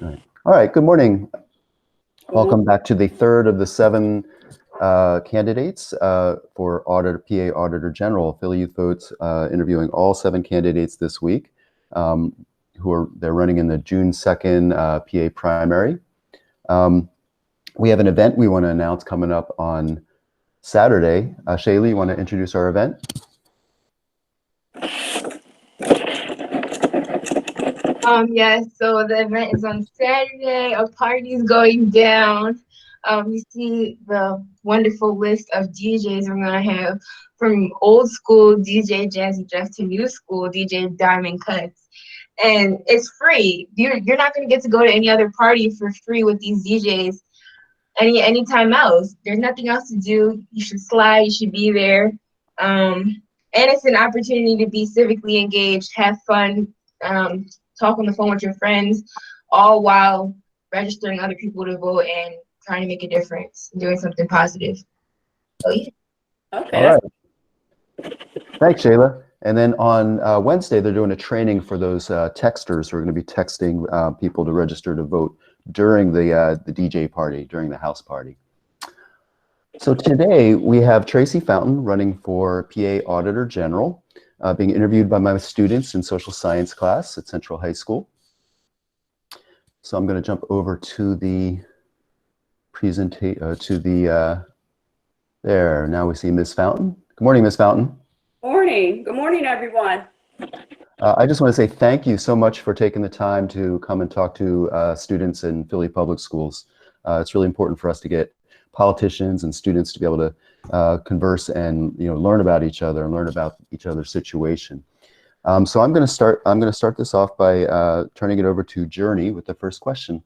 All right, good morning. Welcome back to the third of the seven candidates for PA Auditor General. Philly Youth Votes interviewing all seven candidates this week. They're running in the June 2nd PA primary. We have an event we want to announce coming up on Saturday. Shaylee, you want to introduce our event? Yes, so the event is on Saturday. A party's going down. You see the wonderful list of DJs we're gonna have, from old school DJ Jazzy Jeff to new school DJ Diamond Cuts, and it's free. You're not gonna get to go to any other party for free with these DJs anytime else. There's nothing else to do. You should slide. You should be there. And it's an opportunity to be civically engaged, have fun, talk on the phone with your friends, all while registering other people to vote and trying to make a difference, doing something positive. So yeah. Okay. All right. Thanks, Shayla. And then on Wednesday, they're doing a training for those texters who are going to be texting people to register to vote during the DJ party, during the house party. So today we have Tracie Fountain running for PA Auditor General, being interviewed by my students in social science class at Central High School. So I'm going to jump over to the presentation, there. Now we see Ms. Fountain. Good morning, Ms. Fountain. Morning. Good morning, everyone. I just want to say thank you so much for taking the time to come and talk to students in Philly Public Schools. It's really important for us to get politicians and students to be able to converse and learn about each other and learn about each other's situation. So I'm going to start this off by turning it over to Journey with the first question.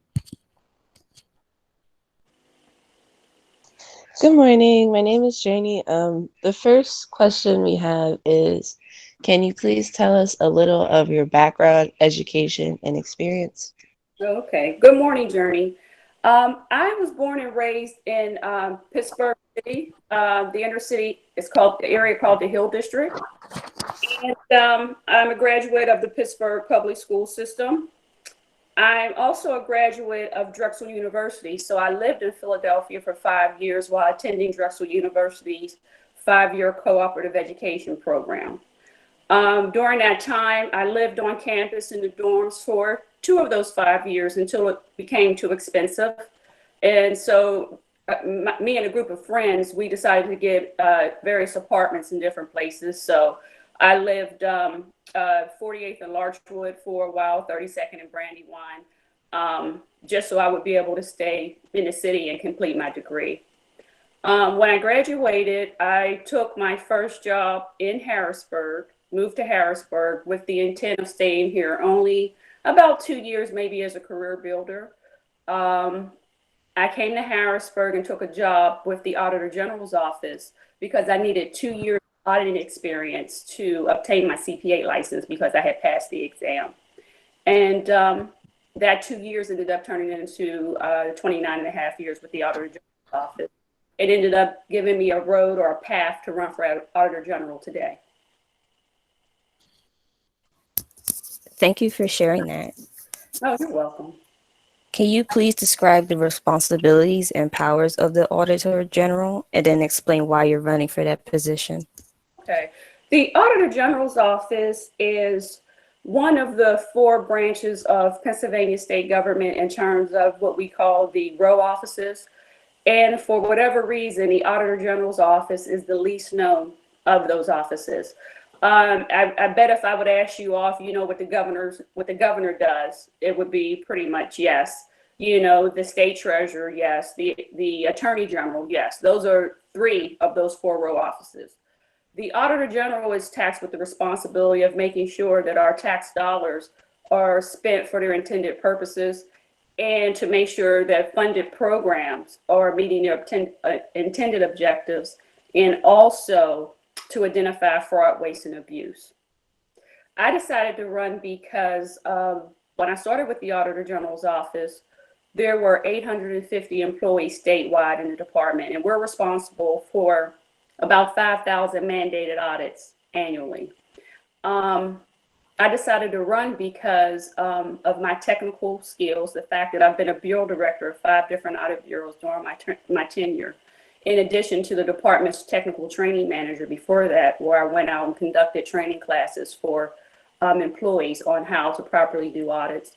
Good morning. My name is Journey. The first question we have is, can you please tell us a little of your background, education, and experience? Okay. Good morning, Journey. I was born and raised in Pittsburgh City. The inner city is called the area called the Hill District. And I'm a graduate of the Pittsburgh Public School System. I'm also a graduate of Drexel University. So I lived in Philadelphia for 5 years while attending Drexel University's 5-year cooperative education program. During that time, I lived on campus in the dorms for 2 of those 5 years until it became too expensive. And so me and a group of friends, we decided to get various apartments in different places. So I lived 48th and Larchwood for a while, 32nd and Brandywine, just so I would be able to stay in the city and complete my degree. When I graduated, I took my first job in Harrisburg, moved to Harrisburg with the intent of staying here only about 2 years, maybe as a career builder. I came to Harrisburg and took a job with the Auditor General's office because I needed 2 years auditing experience to obtain my CPA license because I had passed the exam. And that 2 years ended up turning into 29 and a half years with the Auditor General's office. It ended up giving me a road or a path to run for Auditor General today. Thank you for sharing that. Oh, you're welcome. Can you please describe the responsibilities and powers of the Auditor General and then explain why you're running for that position? Okay. The Auditor General's office is one of the 4 branches of Pennsylvania state government in terms of what we call the row offices. And for whatever reason, the Auditor General's office is the least known of those offices. I bet if I would ask you all, if you know what the governor does, it would be pretty much yes. The state treasurer, yes. The attorney general, yes. Those are 3 of those 4 row offices. The Auditor General is tasked with the responsibility of making sure that our tax dollars are spent for their intended purposes and to make sure that funded programs are meeting their intended objectives, and also to identify fraud, waste, and abuse. I decided to run because when I started with the Auditor General's office, there were 850 employees statewide in the department, and we're responsible for about 5,000 mandated audits annually. I decided to run because of my technical skills, the fact that I've been a bureau director of 5 different audit bureaus during my tenure, in addition to the department's technical training manager before that, where I went out and conducted training classes for employees on how to properly do audits.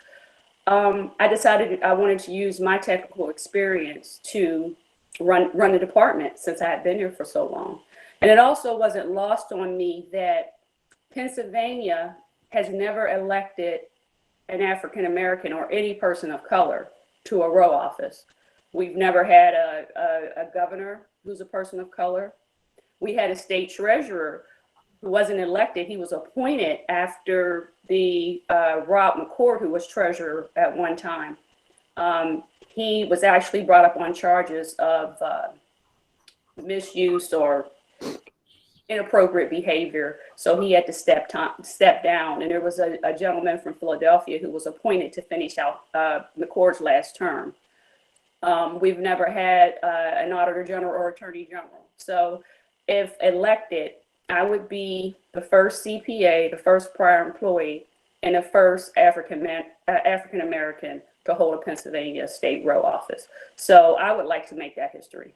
I decided I wanted to use my technical experience to run the department since I had been here for so long. And it also wasn't lost on me that Pennsylvania has never elected an African American or any person of color to a row office. We've never had a governor who's a person of color. We had a state treasurer who wasn't elected. He was appointed after the Rob McCord, who was treasurer at one time. He was actually brought up on charges of misuse or inappropriate behavior, so he had to step down. And there was a gentleman from Philadelphia who was appointed to finish out McCord's last term. We've never had an auditor general or attorney general. So if elected, I would be the first CPA, the first prior employee, and the first African American to hold a Pennsylvania state row office. So I would like to make that history.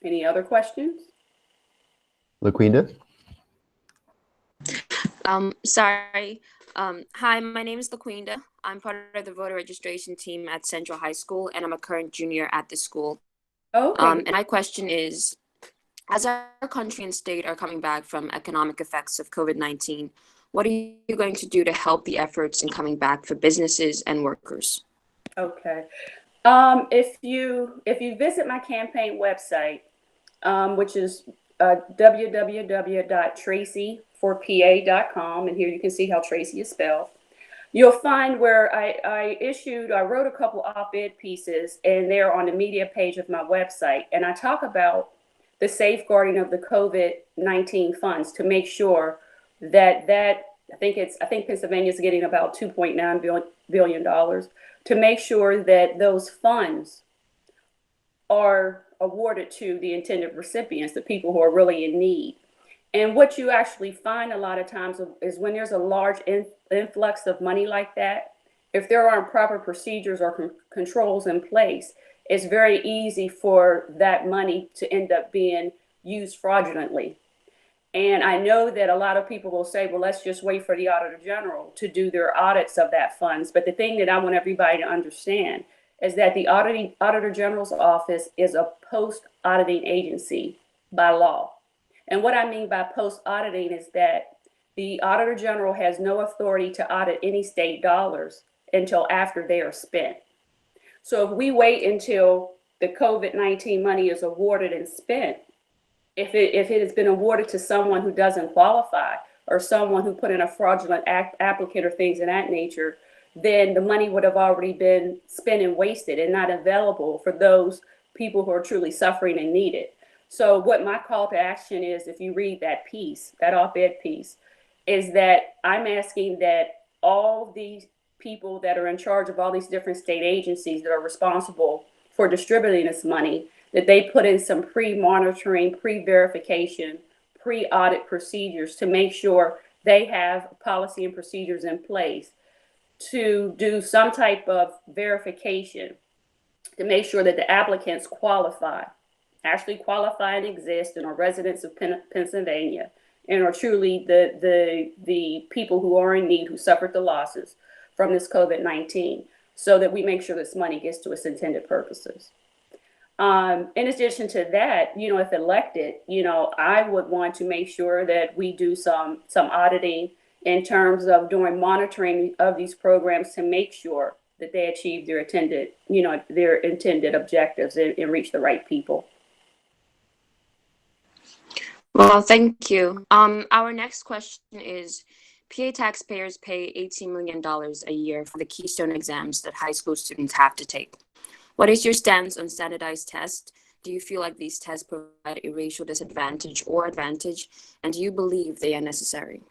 Any other questions? LaQuinda? Sorry. Hi, my name is LaQuinda. I'm part of the voter registration team at Central High School, and I'm a current junior at the school. Okay. And my question is, as our country and state are coming back from economic effects of COVID-19, what are you going to do to help the efforts in coming back for businesses and workers? Okay. If you visit my campaign website, which is www.tracie4pa.com, and here you can see how Tracie is spelled. You'll find where I wrote a couple op-ed pieces, and they're on the media page of my website. And I talk about the safeguarding of the COVID-19 funds to make sure that I think Pennsylvania is getting about $2.9 billion to make sure that those funds are awarded to the intended recipients, the people who are really in need. And what you actually find a lot of times is when there's a large influx of money like that, if there aren't proper procedures or controls in place, it's very easy for that money to end up being used fraudulently. And I know that a lot of people will say, well, let's just wait for the Auditor General to do their audits of that funds. But the thing that I want everybody to understand is that the Auditor General's office is a post-auditing agency by law. And what I mean by post-auditing is that the Auditor General has no authority to audit any state dollars until after they are spent. So if we wait until the COVID-19 money is awarded and spent, if it has been awarded to someone who doesn't qualify or someone who put in a fraudulent applicant or things of that nature, then the money would have already been spent and wasted and not available for those people who are truly suffering and need it. So what my call to action is, if you read that piece, that op-ed piece, is that I'm asking that all these people that are in charge of all these different state agencies that are responsible for distributing this money, that they put in some pre-monitoring, pre-verification, pre-audit procedures to make sure they have policy and procedures in place to do some type of verification to make sure that the applicants actually qualify and exist and are residents of Pennsylvania and are truly the people who are in need, who suffered the losses from this COVID-19, so that we make sure this money gets to its intended purposes. In addition to that, if elected, I would want to make sure that we do some auditing in terms of doing monitoring of these programs to make sure that they achieve their intended objectives and reach the right people. Well, thank you. Our next question is, PA taxpayers pay $18 million a year for the Keystone exams that high school students have to take. What is your stance on standardized tests? Do you feel like these tests provide a racial disadvantage or advantage? And do you believe they are necessary?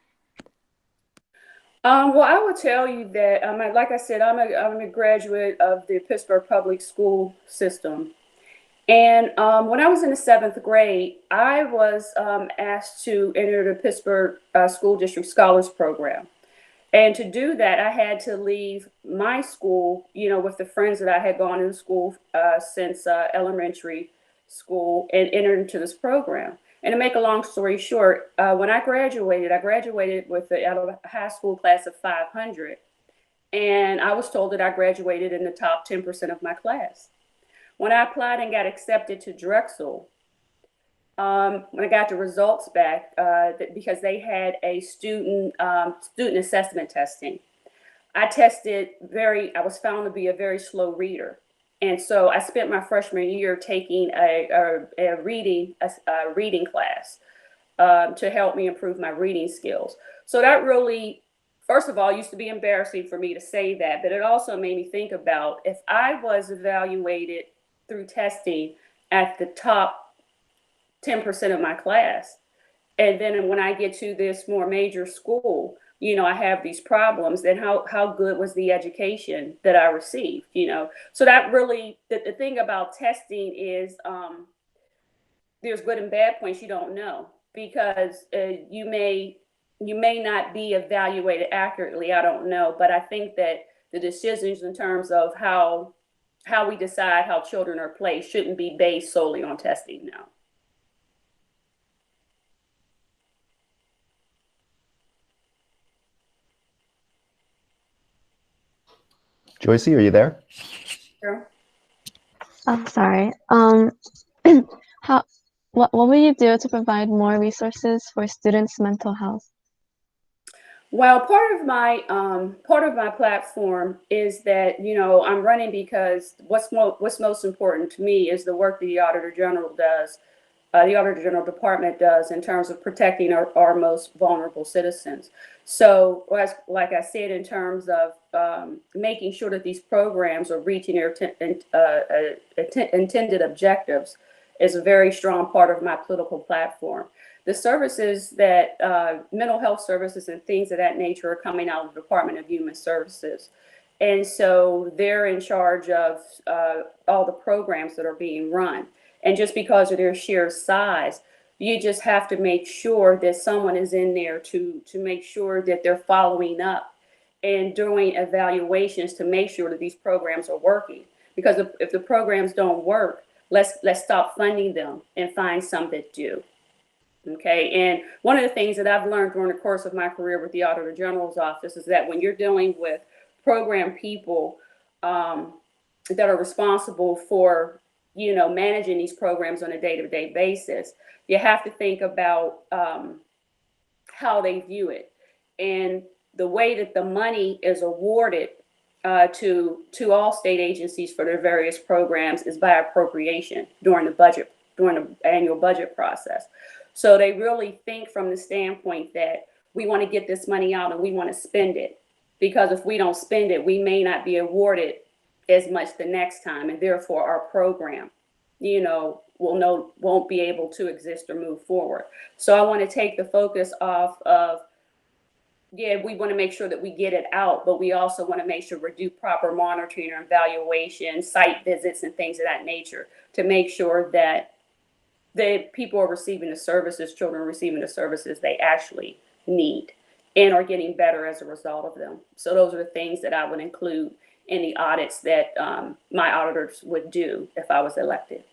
Well, I will tell you that, like I said, I'm a graduate of the Pittsburgh public school system. And when I was in the seventh grade, I was asked to enter the Pittsburgh School District Scholars Program. And to do that, I had to leave my school, with the friends that I had gone to school since elementary school and entered into this program. And to make a long story short, when I graduated with out of a high school class of 500. And I was told that I graduated in the top 10% of my class. When I applied and got accepted to Drexel, when I got the results back, because they had a student assessment testing, I was found to be a very slow reader. And so I spent my freshman year taking a reading class to help me improve my reading skills. So that really, first of all, used to be embarrassing for me to say that, but it also made me think about if I was evaluated through testing at the top 10% of my class, and then when I get to this more major school, I have these problems, then how good was the education that I received, So that really, the thing about testing is there's good and bad points you don't know, because you may not be evaluated accurately, I don't know, but I think that the decisions in terms of how we decide how children are placed shouldn't be based solely on testing now. Joyce, are you there? Sure. I'm sorry. What will you do to provide more resources for students' mental health? Well, part of my platform is that I'm running because what's most important to me is the work that the Auditor General does, the Auditor General Department does in terms of protecting our most vulnerable citizens. So, like I said, in terms of making sure that these programs are reaching their intended objectives is a very strong part of my political platform. The services that mental health services and things of that nature are coming out of the Department of Human Services. And so they're in charge of all the programs that are being run. And just because of their sheer size, you just have to make sure that someone is in there to make sure that they're following up and doing evaluations to make sure that these programs are working. Because if the programs don't work, let's stop funding them and find some that do. Okay, and one of the things that I've learned during the course of my career with the Auditor General's office is that when you're dealing with program people that are responsible for, managing these programs on a day-to-day basis, you have to think about how they view it. And the way that the money is awarded to all state agencies for their various programs is by appropriation during the annual budget process. So they really think from the standpoint that we want to get this money out and we want to spend it, because if we don't spend it, we may not be awarded as much the next time, and therefore our program, won't be able to exist or move forward. So I want to take the focus off of, we want to make sure that we get it out, but we also want to make sure we do proper monitoring or evaluation, site visits, and things of that nature to make sure that people are receiving the services, children are receiving the services they actually need and are getting better as a result of them. So those are the things that I would include in the audits that my auditors would do if I was elected.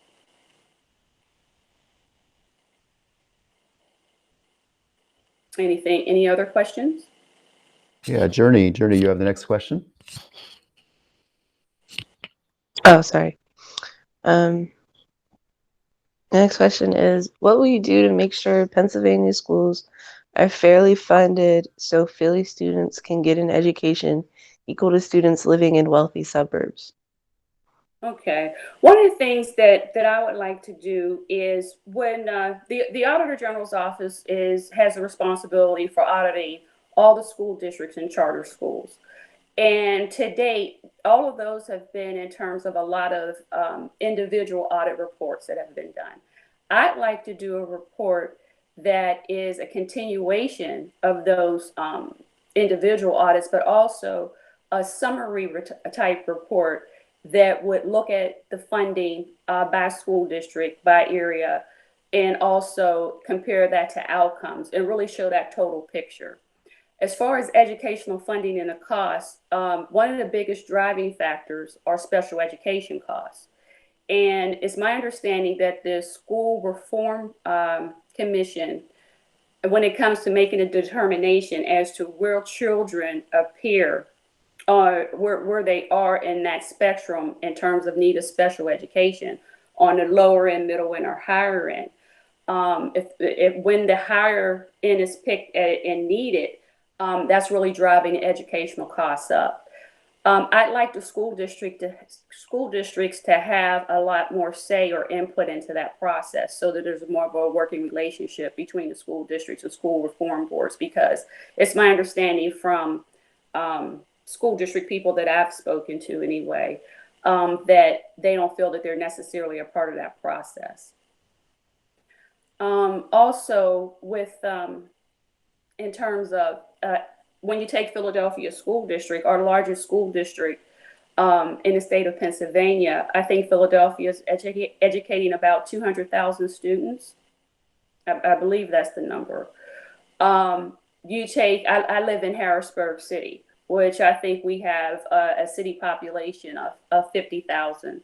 Any other questions? Yeah, Journey, you have the next question. Oh, sorry. The next question is, what will you do to make sure Pennsylvania schools are fairly funded so Philly students can get an education equal to students living in wealthy suburbs? Okay. One of the things that I would like to do is when the Auditor General's office has a responsibility for auditing all the school districts and charter schools. And to date, all of those have been in terms of a lot of individual audit reports that have been done. I'd like to do a report that is a continuation of those individual audits, but also a summary type report that would look at the funding by school district, by area, and also compare that to outcomes and really show that total picture. As far as educational funding and the costs, one of the biggest driving factors are special education costs. And it's my understanding that the School Reform Commission, when it comes to making a determination as to where children appear, where they are in that spectrum in terms of need of special education, on the lower end, middle end, or higher end. If when the higher end is picked and needed, that's really driving educational costs up. I'd like the school districts to have a lot more say or input into that process, so that there's more of a working relationship between the school districts and school reform boards, because it's my understanding from school district people that I've spoken to anyway, that they don't feel that they're necessarily a part of that process. Also, with in terms of when you take Philadelphia School District, our largest school district in the state of Pennsylvania, I think Philadelphia is educating about 200,000 students. I believe that's the number. You take, I live in Harrisburg City, which I think we have a city population of 50,000.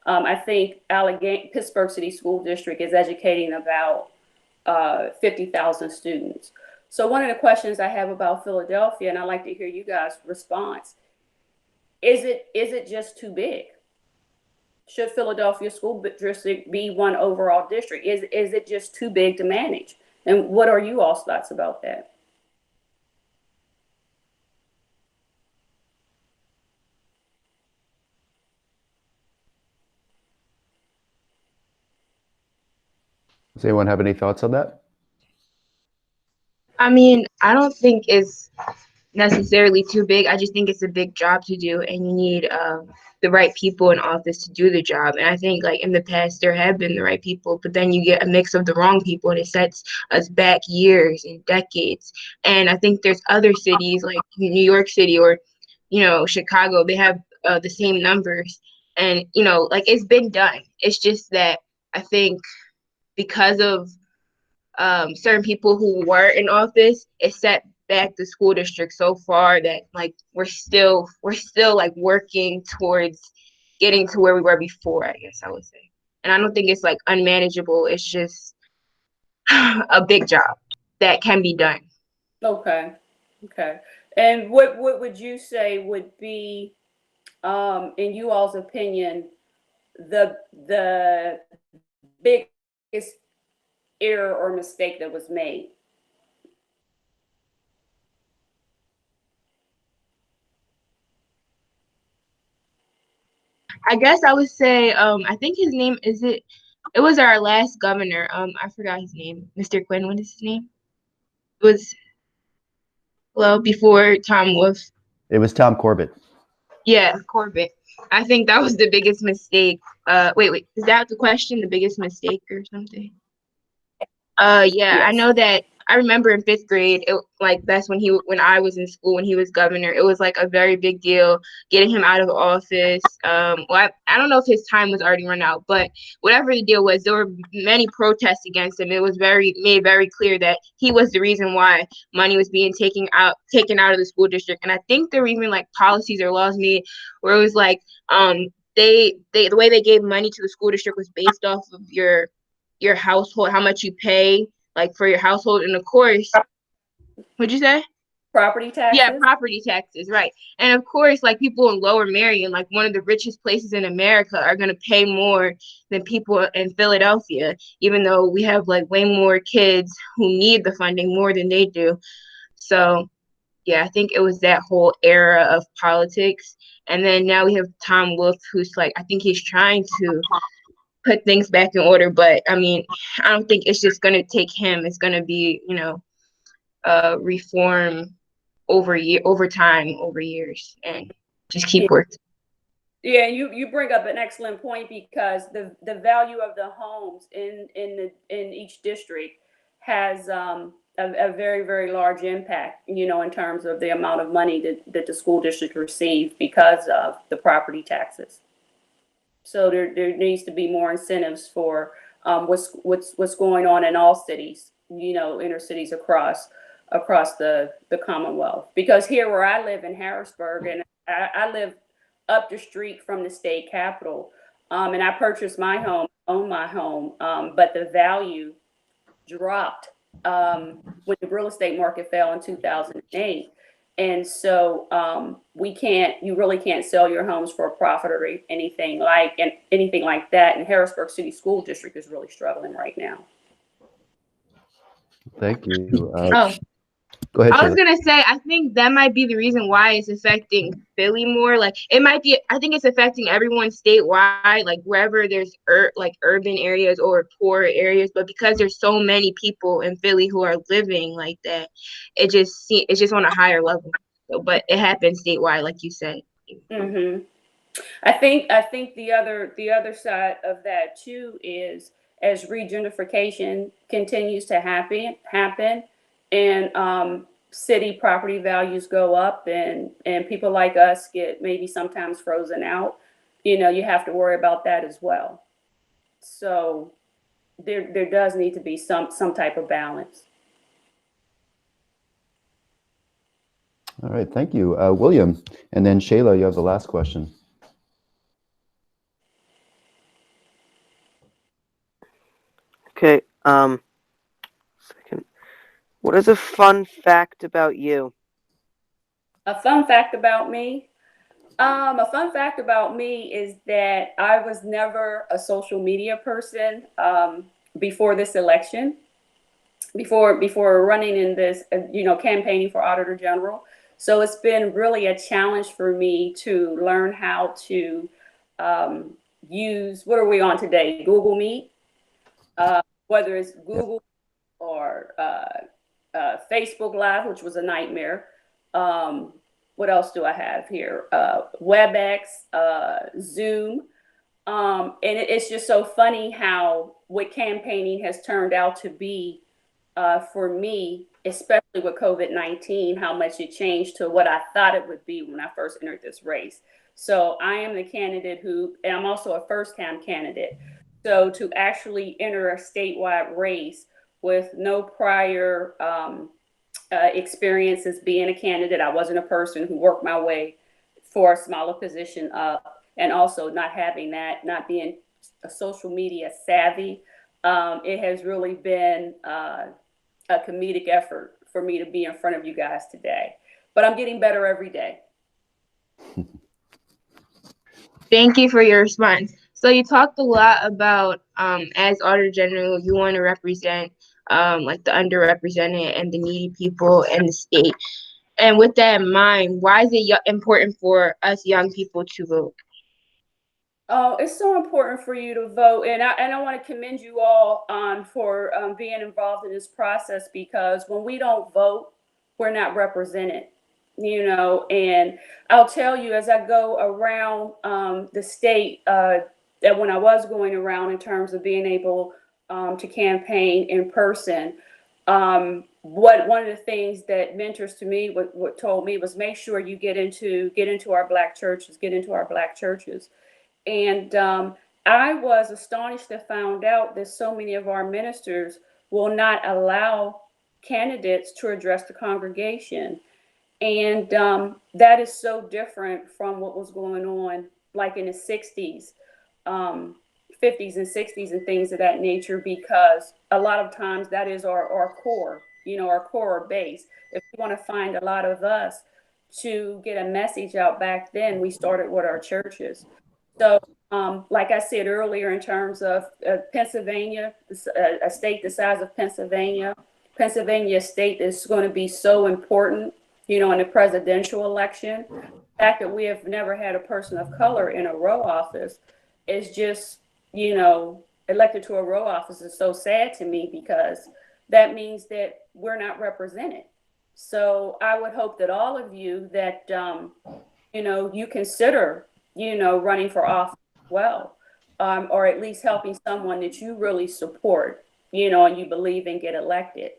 I think Pittsburgh City School District is educating about 50,000 students. So one of the questions I have about Philadelphia, and I'd like to hear you guys' response, is it just too big? Should Philadelphia School District be one overall district? Is it just too big to manage? And what are you all's thoughts about that? Does anyone have any thoughts on that? I mean, I don't think it's necessarily too big. I just think it's a big job to do, and you need the right people in office to do the job. And I think, like, in the past, there have been the right people, but then you get a mix of the wrong people, and it sets us back years and decades. And I think there's other cities like New York City or, Chicago. They have the same numbers, and like, it's been done. It's just that I think because of certain people who were in office, it set back the school district so far that, like, we're still like working towards getting to where we were before, I guess I would say. And I don't think it's like unmanageable. It's just a big job that can be done. Okay. And what would you say would be, in you all's opinion, the biggest error or mistake that was made? I guess I would say, I think his name it was our last governor. I forgot his name. Mr. Quinn, what is his name? It was, well, before Tom Wolf. It was Tom Corbett. Yeah, Corbett. I think that was the biggest mistake. Wait, is that the question? The biggest mistake or something? Yeah, Yes. I know that. I remember in 5th grade, that's when I was in school, when he was governor, it was like a very big deal getting him out of office. Well, I don't know if his time was already run out, but whatever the deal was, there were many protests against him. It was made very clear that he was the reason why money was being taken out of the school district. And I think there were even like policies or laws made where it was like, the way they gave money to the school district was based off of your household, how much you pay, like, for your household. And of course, what'd you say? Property taxes? Yeah, property taxes, right. And of course, like, people in Lower Merion, like one of the richest places in America, are going to pay more than people in Philadelphia, even though we have like way more kids who need the funding more than they do. So yeah, I think it was that whole era of politics. And then now we have Tom Wolf, who's like, I think he's trying to put things back in order, but I mean, I don't think it's just going to take him. It's going to be, reform over years, and just keep working. Yeah, you bring up an excellent point, because the value of the homes in each district has a very, very large impact, in terms of the amount of money that the school district receives because of the property taxes. So there needs to be more incentives for what's going on in all cities, inner cities across the Commonwealth. Because here where I live in Harrisburg, and I live up the street from the state capitol, and I purchased my home, own my home, but the value dropped when the real estate market fell in 2008. And so you really can't sell your homes for a profit or anything like that. And Harrisburg City School District is really struggling right now. Thank you. Oh, Go ahead, I was Shayla. gonna say, I think that might be the reason why it's affecting Philly more. Like, it might be, I think it's affecting everyone statewide, like wherever there's like urban areas or poor areas. But because there's so many people in Philly who are living like that, it's just on a higher level. So, but it happens statewide, like you said. Mm-hmm. I think the other side of that too is, as regentrification continues to happen, and city property values go up, and people like us get maybe sometimes frozen out. You have to worry about that as well. So there does need to be some type of balance. All right, thank you, William. And then Shayla, you have the last question. Okay, second. What is a fun fact about you? A fun fact about me. A fun fact about me is that I was never a social media person before this election, before running in this, campaigning for Auditor General. So it's been really a challenge for me to learn how to use, what are we on today? Google Meet, whether it's Google or Facebook Live, which was a nightmare. What else do I have here? WebEx, Zoom. And it's just so funny how what campaigning has turned out to be for me, especially with COVID-19, how much it changed to what I thought it would be when I first entered this race. So I am the candidate and I'm also a first-time candidate. So to actually enter a statewide race with no prior experience as being a candidate, I wasn't a person who worked my way for a smaller position up, and also not being a social media savvy. It has really been a comedic effort for me to be in front of you guys today, but I'm getting better every day. Thank you for your response. So you talked a lot about as Auditor General, you want to represent like the underrepresented and the needy people in the state. And with that in mind, why is it important for us young people to vote? Oh, it's so important for you to vote, and I want to commend you all for being involved in this process, because when we don't vote, we're not represented. And I'll tell you, as I go around the state, that when I was going around in terms of being able to campaign in person, one of the things that mentors to me, what told me, was make sure you get into our Black churches. And I was astonished to find out that so many of our ministers will not allow candidates to address the congregation. And that is so different from what was going on like in the 60s, 50s and 60s and things of that nature, because a lot of times that is our core, our core base. If we want to find a lot of us to get a message out back then, we started with our churches. So, like I said earlier, in terms of Pennsylvania, a state the size of Pennsylvania state is going to be so important, in the presidential election. The fact that we have never had a person of color in a row office is just, elected to a row office is so sad to me, because that means that we're not represented. So I would hope that all of you that, you consider, running for office as well, or at least helping someone that you really support, and you believe in, get elected,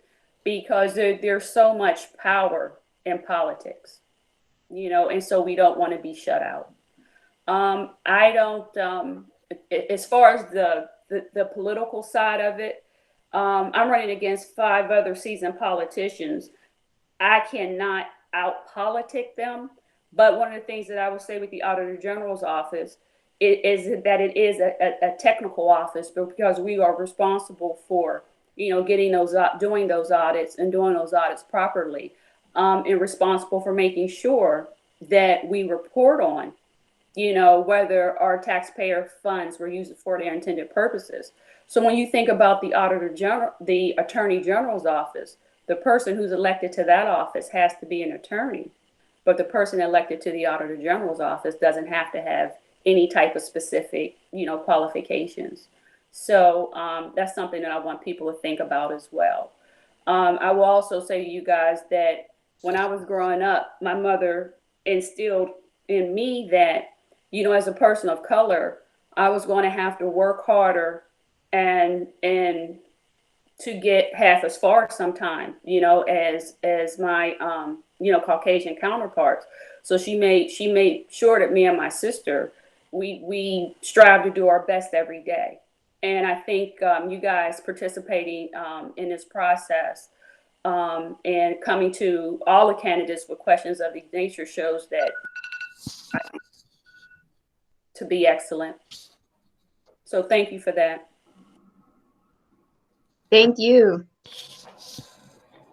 because there's so much power in politics, and so we don't want to be shut out. I don't as far as the political side of it, I'm running against 5 other seasoned politicians. I cannot out-politic them, but one of the things that I would say with the Auditor General's office is that it is a technical office, because we are responsible for, getting those, doing those audits and doing those audits properly, and responsible for making sure that we report on, whether our taxpayer funds were used for their intended purposes. So when you think about the Auditor General, the Attorney General's office, the person who's elected to that office has to be an attorney, but the person elected to the Auditor General's office doesn't have to have any type of specific, qualifications. So that's something that I want people to think about as well. I will also say to you guys that when I was growing up, my mother instilled in me that, as a person of color, I was going to have to work harder and to get half as far sometime, as my, Caucasian counterparts. So she made sure that me and my sister, we strive to do our best every day. And I think you guys participating in this process and coming to all the candidates with questions of this nature shows that to be excellent. So thank you for that. Thank you.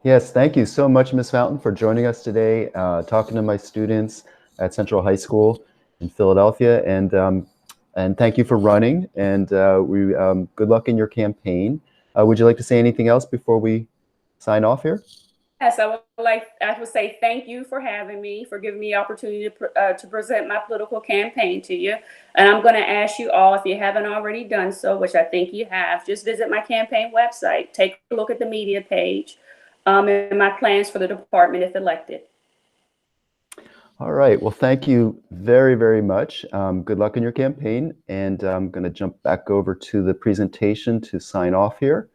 Yes, thank you so much, Ms. Fountain, for joining us today, talking to my students at Central High School in Philadelphia, and thank you for running. And good luck in your campaign. Would you like to say anything else before we sign off here? Yes, I would say thank you for having me, for giving me the opportunity to present my political campaign to you. And I'm going to ask you all, if you haven't already done so, which I think you have, just visit my campaign website, take a look at the media page, and my plans for the department if elected. All right. Well, thank you very, very much. Good luck in your campaign. And I'm going to jump back over to the presentation to sign off here.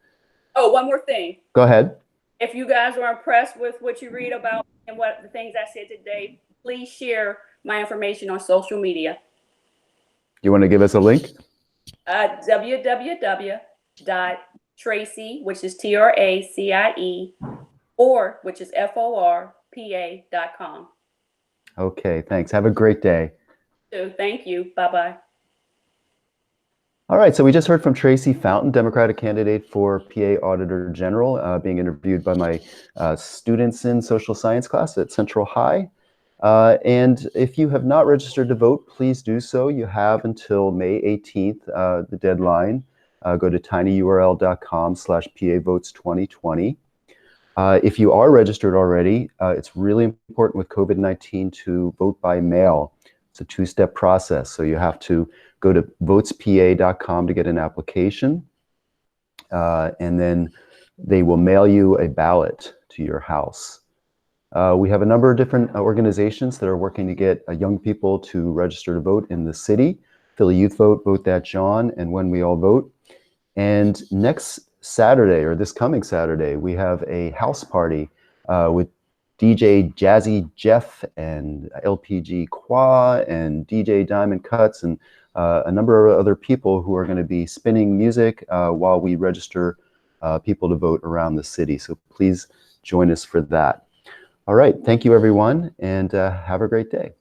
Oh, one more thing. Go ahead. If you guys are impressed with what you read about and what the things I said today, please share my information on social media. You want to give us a link? www.Tracie, which is TRACIE, or which is FORPA.com. Okay, thanks. Have a great day. So thank you. Bye-bye. All right, so we just heard from Tracie Fountain, Democratic candidate for PA Auditor General, being interviewed by my students in social science class at Central High. And if you have not registered to vote, please do so. You have until May 18th, the deadline. Go to tinyurl.com/PAVotes2020. If you are registered already, it's really important with COVID-19 to vote by mail. It's a 2-step process. So you have to go to votespa.com to get an application, and then they will mail you a ballot to your house. We have a number of different organizations that are working to get young people to register to vote in the city. Philly Youth Vote, Vote That John, and When We All Vote. And next Saturday, or this coming Saturday, we have a house party with DJ Jazzy Jeff and LPG Qua and DJ Diamond Cuts and a number of other people who are going to be spinning music while we register people to vote around the city. So please join us for that. All right, thank you everyone, and have a great day.